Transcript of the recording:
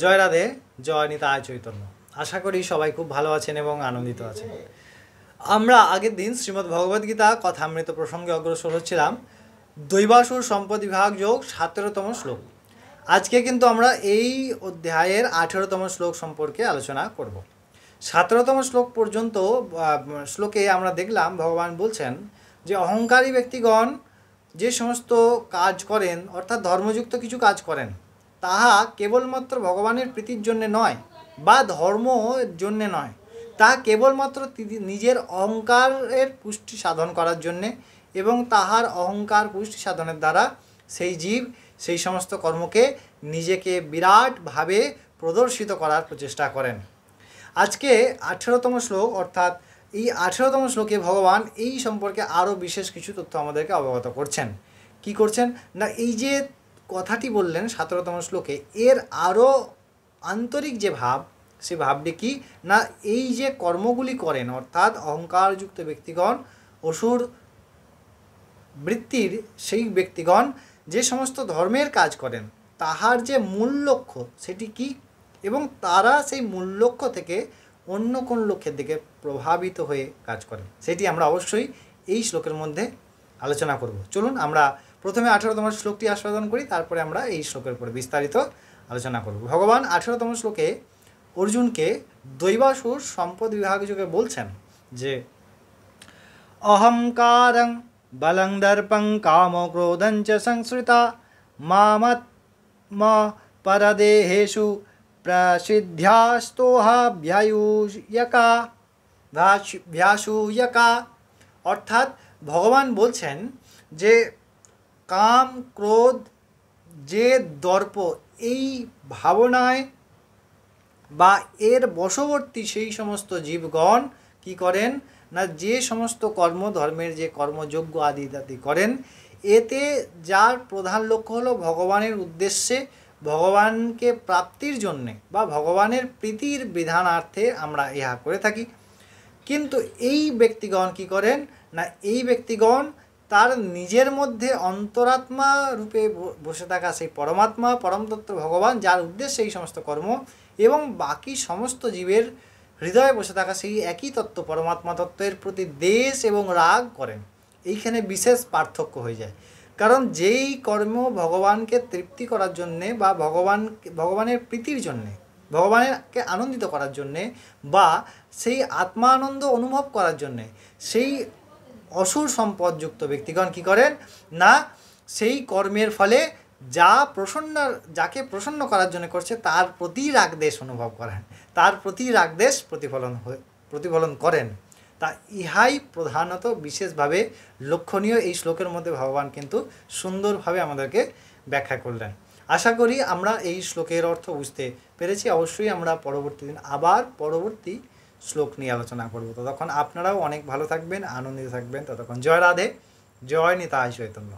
জয় রাধে, জয় নিতাই চৈতন্য। আশা করি সবাই খুব ভালো আছেন এবং আনন্দিত আছেন। আমরা আগের দিন শ্রীমদ্ ভগবদ্গীতা কথামৃত প্রসঙ্গে অগ্রসর হচ্ছিলাম। দৈবাসুর সম্পদ বিভাগ যোগ 17তম শ্লোক। আজকে কিন্তু আমরা এই অধ্যায়ের 18তম শ্লোক সম্পর্কে আলোচনা করব। 17তম শ্লোক পর্যন্ত শ্লোকে আমরা দেখলাম ভগবান বলছেন যে অহংকারী ব্যক্তিগণ যে সমস্ত কাজ করেন, অর্থাৎ ধর্মযুক্ত কিছু কাজ করেন, তাহা কেবলমাত্র ভগবানের প্রীতির জন্যে নয় বা ধর্মের জন্যে নয়, তা কেবলমাত্র নিজের অহংকারের পুষ্টি সাধন করার জন্যে এবং তাহার অহংকার পুষ্টি সাধনের দ্বারা সেই জীব সেই সমস্ত কর্মকে নিজেকে বিরাটভাবে প্রদর্শিত করার প্রচেষ্টা করেন। আজকে 18তম শ্লোক, অর্থাৎ এই 18তম শ্লোকে ভগবান এই সম্পর্কে আরও বিশেষ কিছু তথ্য আমাদেরকে অবগত করছেন। কি করছেন না, এই যে কথাটি বললেন 17তম শ্লোকে, এর আরও আন্তরিক যে ভাব, সে ভাবটি কি না, এই যে কর্মগুলি করেন, অর্থাৎ অহংকারযুক্ত ব্যক্তিগণ, অসুর বৃত্তির সেই ব্যক্তিগণ যে সমস্ত ধর্মের কাজ করেন, তাহার যে মূল লক্ষ্য সেটি কি, এবং তারা সেই মূল লক্ষ্য থেকে অন্য কোন লক্ষ্যের দিকে প্রভাবিত হয়ে কাজ করেন, সেটি আমরা অবশ্যই এই শ্লোকের মধ্যে আলোচনা করব। চলুন আমরা প্রথমে 18তম শ্লোকটি আস্বাদন করি, তারপরে আমরা এই শ্লোকের উপরে বিস্তারিত আলোচনা করব। ভগবান 18তম শ্লোকে অর্জুনকে দৈবাসুর সম্পদ বিভাগ যোগে বলছেন যে অহংকারং বলং দর্পং কাম ক্রোধঞ্চ সংশ্রিতা মামত্ম পরদেহেষু প্রসিদ্ধ্যাস্তোহাভ্যাসূয়কা। অর্থাৎ ভগবান বলছেন যে কাম, ক্রোধ, যে দর্প, এই ভাবনায় বা এর বশবর্তী সেই সমস্ত জীবগণ কি করেন না, যে সমস্ত কর্ম, ধর্মের যে কর্মযজ্ঞ আদি ইত্যাদি করেন, এতে যার প্রধান লক্ষ্য হলো ভগবানের উদ্দেশ্যে, ভগবানকে প্রাপ্তির জন্যে বা ভগবানের প্রীতির বিধানার্থে আমরা ইহা করে থাকি। কিন্তু এই ব্যক্তিগণ কি করেন না, এই ব্যক্তিগণ তার নিজের মধ্যে অন্তরাত্মা রূপে বসে থাকা সেই পরমাত্মা, পরমতত্ত্ব ভগবান, যার উদ্দেশ্যে এই সমস্ত কর্ম, এবং বাকি সমস্ত জীবের হৃদয়ে বসে থাকা সেই একই তত্ত্ব, পরমাত্মা তত্ত্বের প্রতি দ্বেষ এবং রাগ করেন। এইখানে বিশেষ পার্থক্য হয়ে যায়। কারণ যেই কর্ম ভগবানকে তৃপ্তি করার জন্যে বা ভগবানের প্রীতির জন্যে, ভগবানকে আনন্দিত করার জন্যে বা সেই আত্মানন্দ অনুভব করার জন্যে, সেই অসুর সম্পদযুক্ত ব্যক্তিগণ কি করেন না, সেই কর্মের ফলে যাকে প্রসন্ন করার জন্য করছে তার প্রতি রাগদ্বেষ অনুভব করেন, তার প্রতি রাগদ্বেষ প্রতিফলন করেন। তা ইহাই প্রধানত বিশেষভাবে লক্ষণীয় এই শ্লোকের মধ্যে ভগবান কিন্তু সুন্দরভাবে আমাদেরকে ব্যাখ্যা করলেন। আশা করি আমরা এই শ্লোকের অর্থ বুঝতে পেরেছি। অবশ্যই আমরা পরবর্তী দিন আবার পরবর্তী শ্লোক নিয়ে আলোচনা করব। ততক্ষণ আপনারাও অনেক ভালো থাকবেন, আনন্দিত থাকবেন। ততক্ষণ জয় রাধে, জয় নিতাই চৈতন্য।